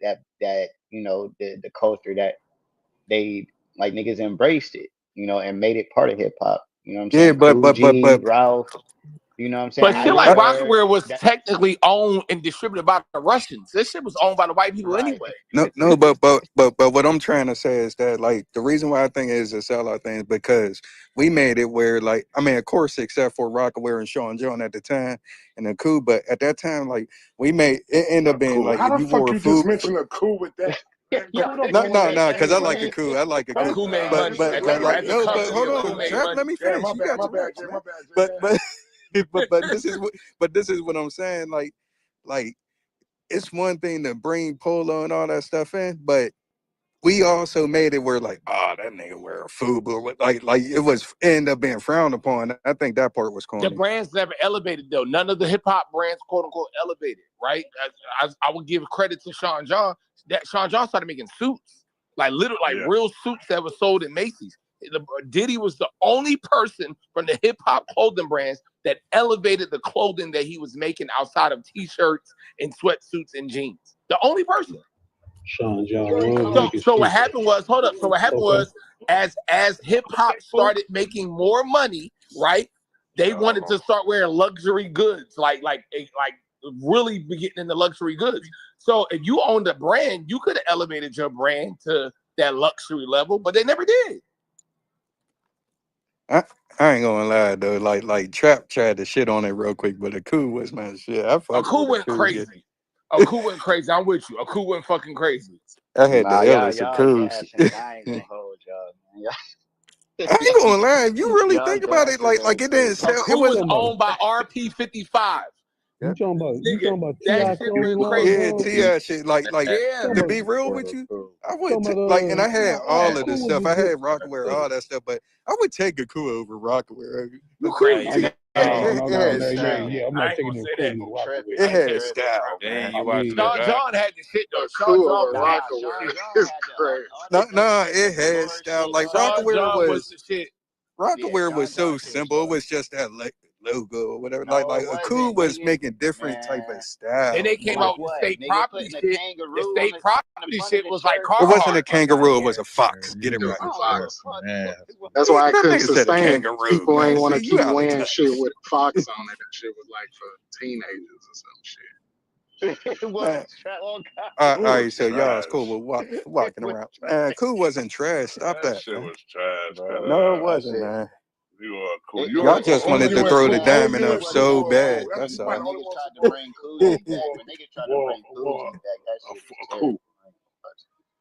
you know the culture that they like niggas embraced it, you know, and made it part of hip hop. You know what I'm saying? Yeah, but Ralph. You know what I'm saying? But shit like Rockaware was technically owned and distributed by the Russians. This shit was owned by the white people anyway. No, but what I'm trying to say is that like the reason why I think it is a sellout thing is because we made it where like I mean of course except for Rockaware and Sean John at the time and the coup, but at that time like we made it end up being like How if the you fuck wore you food. just mentioned a coup with that? No, because I like a coup. I like a coup. Coup made But money. like As a no, but company, hold a coup on, made Trap, money. let me finish. My You bad, got my your bad, Jay, man. my bad, Jay. But this is what I'm saying. Like it's one thing to bring polo and all that stuff in, but we also made it where like, oh, that nigga wear a FUBU, like it was end up being frowned upon. I think that part was The corny. brands never elevated though. None of the hip hop brands, quote unquote, elevated. Right? I would give credit to Sean John. That Sean John started making suits, like literal, like real suits that were sold in Macy's. Diddy was the only person from the hip hop clothing brands that elevated the clothing that he was making outside of t-shirts and sweatsuits and jeans. The only person. Sean John. So what happened was, hold up. So what happened was, as hip hop started making more money, right? They wanted to start wearing luxury goods, like really be getting into luxury goods. So if you owned a brand, you could have elevated your brand to that luxury level, but they never did. I ain't gonna lie though, like Trap tried to shit on it real quick, but a coup was my shit. I A fuck coup with went crazy. A coup went crazy. I'm with you. A coup went fucking crazy. I had Nah, the illest of y'all coups. gassing. I ain't gonna hold y'all, man. I ain't gonna lie. If you really Y'all think about it, gassing like it didn't A sell. It coup was wasn't. owned by RP55. You talking about That T.I. shit clothing went line, crazy. Yeah, bro? T.I. shit. Like Yeah. to be real with you, I would Talking about like, and I had nah, all of Cool this was stuff. a I good. had Rockaware, all that stuff, but I would take a coup over Rockaware. You crazy? It had Yeah, style. I'm I not ain't taking gonna no say that. clothing to rock with. It had style, Damn, man. you I watching mean, the Sean guy? John had the shit though. Sean Cool John over was hot. Rockaway is crazy. No, it had style. Like Sean Rockaware John was was. the shit. Rockaware Sean was so John shit was simple. It hard. was just that logo or whatever. No, Like it a coup wasn't, was nigga. making different type of Man. style. Then they came Like out with what? the state Nigga property putting a shit. kangaroo The on state the property front shit of the was like shirt. It wasn't a Carhartt. kangaroo. It was a fox. You Get it doing right. fox, man. It was That's why I That couldn't nigga said a sustain it. kangaroo, People man. ain't want See, to you keep out of wearing touch. shit with fox on it. That shit was like for teenagers or some shit. it was Man. all All Cool right, was so y'all is trash. cool with walking around. Man, cool wasn't trash. Stop That that, shit man. was trash. bro. No, it That wasn't, shit. man. You are cool. It, You Y'all it, are just it, wanted it to wasn't throw the trash. diamond It up wasn't so trash. bad. When That's all. niggas tried to bring Coogee back, when niggas tried to bring Coogee back, that shit was terrible.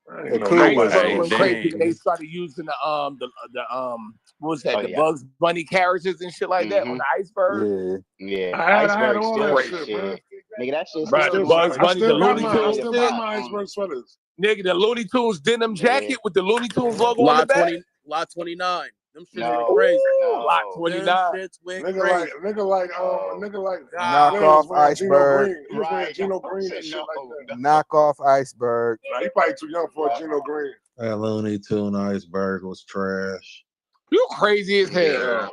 The coup was Iceberg went crazy dang. when they started using the what was that? Oh, The yeah. Bugs Bunny characters and shit like that on the Iceberg. Yeah. Yeah, I had Iceberg all still that ain't shit, shit. man. Nigga, that shit Bro, still the going Bugs crazy. Bunny, the Looney I Tunes still shit. got my iceberg sweaters. Nigga, the Looney Tunes denim jacket with the Looney Tunes logo on Lot the back. 20, Lot 29. Them shits No, went crazy. Lot no. 29. Them shits went Nigga crazy. like Knock Flair was off wearing Gino Iceberg. Green. He was wearing Gino Green and shit No, like that. Knock off Iceberg. Nah, he probably too young for a Gino Green. that Looney Tune Iceberg was trash. You crazy as hell. Yeah.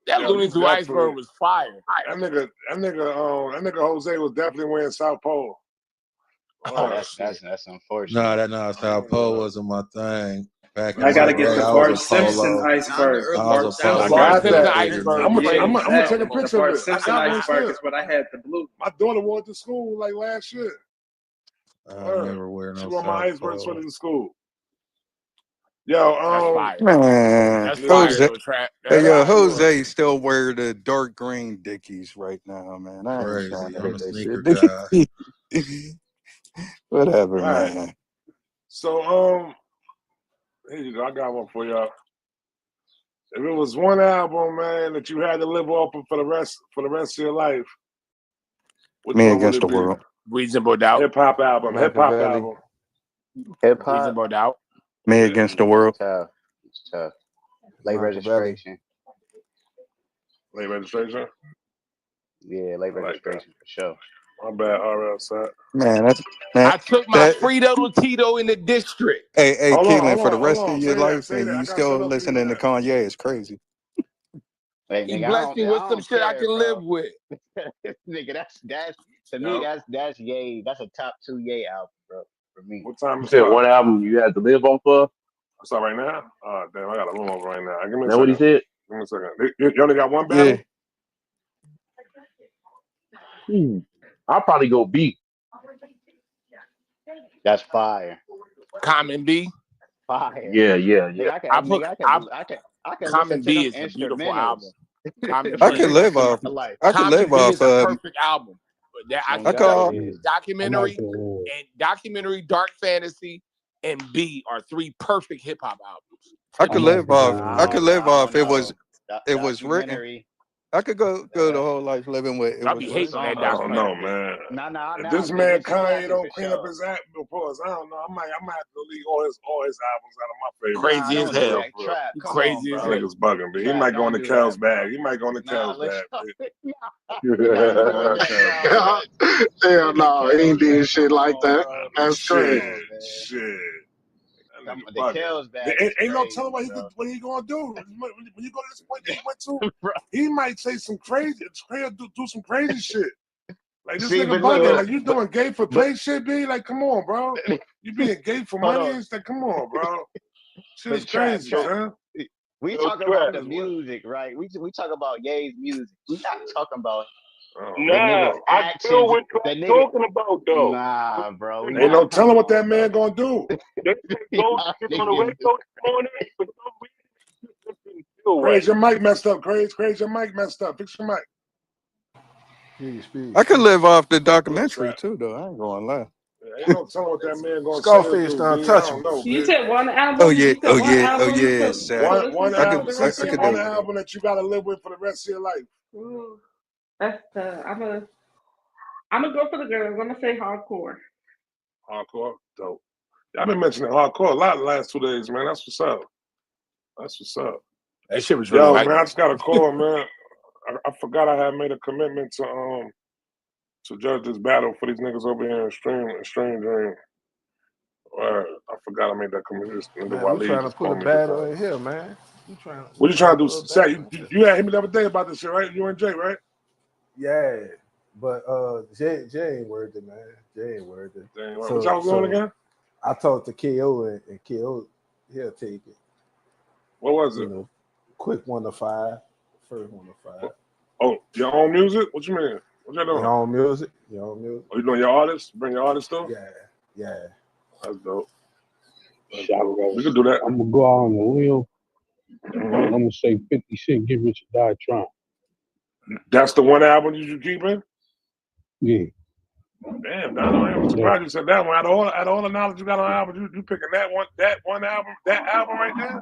That Yeah, Looney you Tune Iceberg definitely- was fire. That nigga Jose was definitely wearing South Pole. Oh, that's unfortunate. Nah, South Pole wasn't my thing. Back in I gotta my get day, the I Bart was a Simpson polo. iceberg. The I Bart was a polo. I got Simpson that. iceberg. I'm Yeah, gonna take a the picture of Bart it. I Simpson got one iceberg still. is what I had the blue. My daughter wore it to school like last year. I never wear She no wore my South iceberg Pole. sweater to school. Yo, That's fire. Man, That's fire, Jose, though, Trap. hey, That's yo, fire. Jose still wear the dark green Dickies right now, man. I ain't Crazy. trying to I'm hear a that sneaker shit. guy. Whatever, Right. man. So, here you go. I got one for y'all. If it was one album, man, that you had to live off of for the rest of your life, which Me one would Against it the be? World. Reasonable Doubt. Hip hop album. Machiavelli. Hip hop. Reasonable Doubt. Me Against the World. It's tough. Late Machiavelli. registration. Late registration? Yeah, late I like registration for sure. My bad, RL set. Man, I took my Frito Tito in the district. Hey, Hold Keelan, on, for the hold rest on. of your Say that, life, say and that. I you got still set up for listening to that. Kanye, it's crazy. Hey, He nigga, blessed me with some shit I can live with. Nigga, that's to me, that's Ye. That's a top 2 Ye album, bro. For me. What time You is said it? one album you had to live off of? What's up right now? Oh, damn, I got a room over right now. Give me a That what he second. said? Give me a second. You only got one battle? I'll probably go B. That's fire. Common B. Fire. Yeah. Nigga, I can listen Common to B them is a beautiful instrumentals album. Common I B could is live off. life. I could Common live B off. is a perfect album. But that I On can I tell God, could. it you is. documentary Dark Fantasy, and B are 3 perfect hip hop albums. I could live off. I could live I off. don't It was. know. It was written. Documentary. I could go the whole life living with it Y'all was be written. hating on that I don't know, documentary. man. Nah, If nah, this nigga, man it's a Kanye classic don't for clean up sure. his act before us, I don't know. I might have to leave all his albums out of my favorite. Crazy as Don't do hell. that. Trap. Come Crazy on, as bro. That hell. nigga's bugging, but he Trap, might go don't into do Kel's that, bro. bag. He might go into Nah, Kel's let's bag. go into Kel's bag. Hell no, he ain't did shit like that. That's crazy. Come on, man. Shit. That nigga The bugging. Kel's bag There is ain't no crazy, telling what bro. he gonna do. When you go to this point that he went to, he might say some crazy, do some crazy shit. Like this See, nigga but look, bugging. Like you but doing gay for play shit, B? Like come on, bro. You being gay for hold money on. and stuff. Come on, bro. Shit is But Trap, crazy, son. we talk about the music, right? We talk about Ye's music. We not talking about the Nah, nigga's I feel actions. what The you're nigga, talking about, though. nah, bro. Ain't no Nah, telling come what that on, man bro. gonna do. They go shit on the radio this morning, for some reason, it just didn't feel right. Crazy, your mic messed up. Crazy, your mic messed up. Fix your mic. Speed. I could live off the documentary too, though. I ain't gonna lie. Ain't no telling what that man gonna say. Scarface Do, done B. I touch don't me. know, You B. said one album. Oh yeah. You said Oh one yeah. Oh album yeah. to Sad. One I album. could. the rest of your One life. album that you gotta live with for the rest of your life. Ooh, that's I'm a go for the girls. I'm gonna say hardcore. Hardcore, dope. I've been mentioning hardcore a lot the last 2 days, man. That's what's up. That's what's up. That shit was really Yo, like man, I just got a call, man. I forgot I had made a commitment to judge this battle for these niggas over here in Stream Dream. I forgot I made that commitment. This nigga Man, we Waleed trying to just put a called me. Just battle now. in here, man. What you trying to do? put a Say, battle in here. you had hit me the other day about this shit, right? You and Jay, right? Yeah, but Jay ain't worth it, man. Jay ain't worth it. Dang, what y'all was doing again? I talked to KO and KO, he'll take it. What was it? You know, quick 1 to 5, first 1 to 5. Oh, your own music? What you mean? What y'all doing? Your own music. Oh, you doing your artists? Bring your artists though? Yeah. That's dope. We could do that. I'm gonna go out on a limb. Mhm. I'm gonna say 50 Cent, Get Rich or Die Trying. That's the one album you keeping? Yeah. Damn, I'm surprised you said that one. Out of all the knowledge you got on album, you picking that one album right there?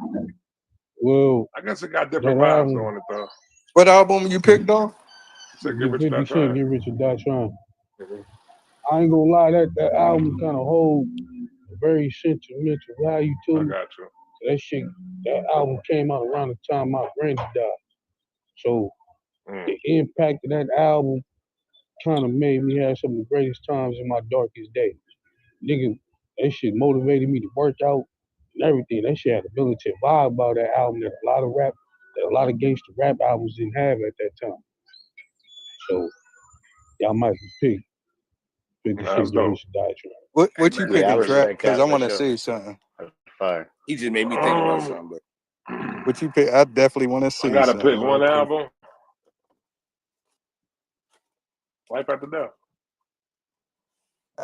Well, I guess it got different that vibes album, on it though. What album you picked on? Said Get Rich or Die 50 Cent, Trying. Get Rich or Die Trying. Mhm. I ain't gonna lie, that album kind of hold a very sentimental value to I me. got you. That album came out around the time my granny died. So the impact of that album kind of made me have some of the greatest times in my darkest days. Nigga, that shit motivated me to work out and everything. That shit had a militant vibe about that album that a lot of gangster rap albums didn't have at that time. So y'all might pick the shit, Get Rich or Die Trying. What you Yeah, I picking, Trap? respect Because that I for want to sure. see something. Fire. He just made me think about something. But What you pick? I definitely want to see I gotta something. pick one album. Life After Death.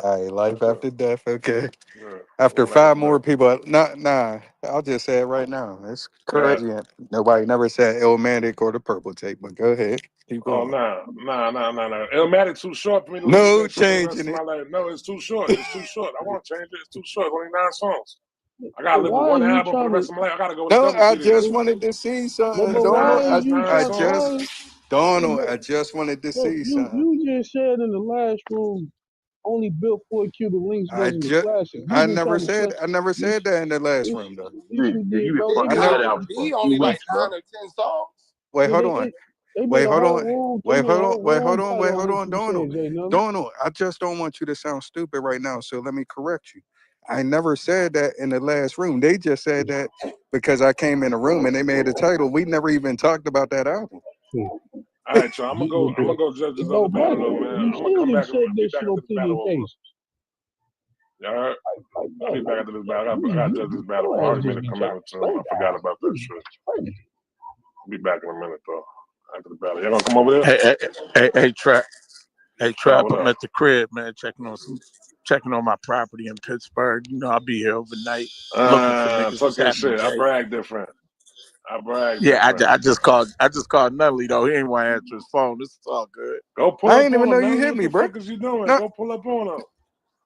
All right, Life After Death. Okay. Yeah. After Life 5 After more Death. people, nah. I'll just say it right now. It's crazy. Nobody never said Illmatic or the Purple Tape, but go ahead. Keep Oh going. nah. Illmatic too short for me to No listen to for the rest changing of it. my life. No, it's too short. It's too short. I won't change it. It's too short. Only 9 songs. I gotta live with Why one is you album for the trying rest to? of my life. I gotta go with a No, double I CD. just wanted to see something, But why Donald. is you Nine trying? songs. Donald, But I just wanted to But see something. you just said in the last room, only Built for Cuban Links wasn't a classic. I You just never trying to said say that in the last yes, room though. yes, you did, bro. Big They album. made He only like 9 or 10 songs. Wait, hold they on. made Wait, a hold whole on. room. They Wait, made a hold on. whole Wait, hold room on. title Wait, on hold what on, you Donald. said, Jay. Donald, I just don't want you to sound stupid right now. So let me correct you. I never said that in the last room. They just said that because I came in the room and they made a title. We never even talked about that album. All right, y'all. I'm gonna go judge this It other don't battle matter. though, man. You I'm gonna still come didn't back and said be that back shit after on this Plenty battle of over. Cases. Y'all heard? I'll be back after this battle. I gotta judge this battle. I Your ass already just made a be trying commitment to to him. play I forgot about that that. shit. I'll be back in a minute though. After the battle. Y'all gonna come over there? Hey, Trap. Hey, Trap, what I'm up? at the crib, man, checking on my property in Pittsburgh. You know, I'll be here overnight looking for niggas. What's Talk your happening, shit. I Jay? brag different. I brag Yeah, different. I just called Nutley though. He ain't want to answer his phone. This is all good. Go pull I up ain't even on know him, you man. hit What me, the bro. fuck is you doing? No, Go pull up on him.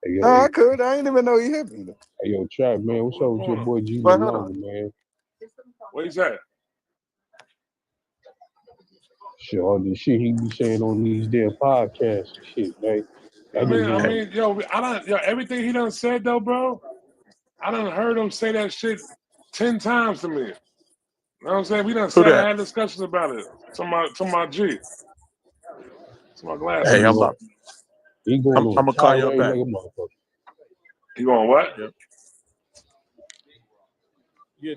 Hey, yo, no, I hey, could. I ain't even know you hit me. hey, yo, Trap, man, Go what's pull up up with your on him. boy G But hold on. Malonga, man? What you say? Shit, all this shit he be saying on these damn podcasts and shit, man. I That nigga, mean, yo, everything he done said though, bro. I done heard him say that shit 10 times to me. You know what I'm saying? We done Who sat and that? had discussions about it. To my G. To my glass that Hey, man. I'm nigga, about. he going I'm on a gonna call y'all tirade back. like a motherfucker. You going what? Yep. Yeah,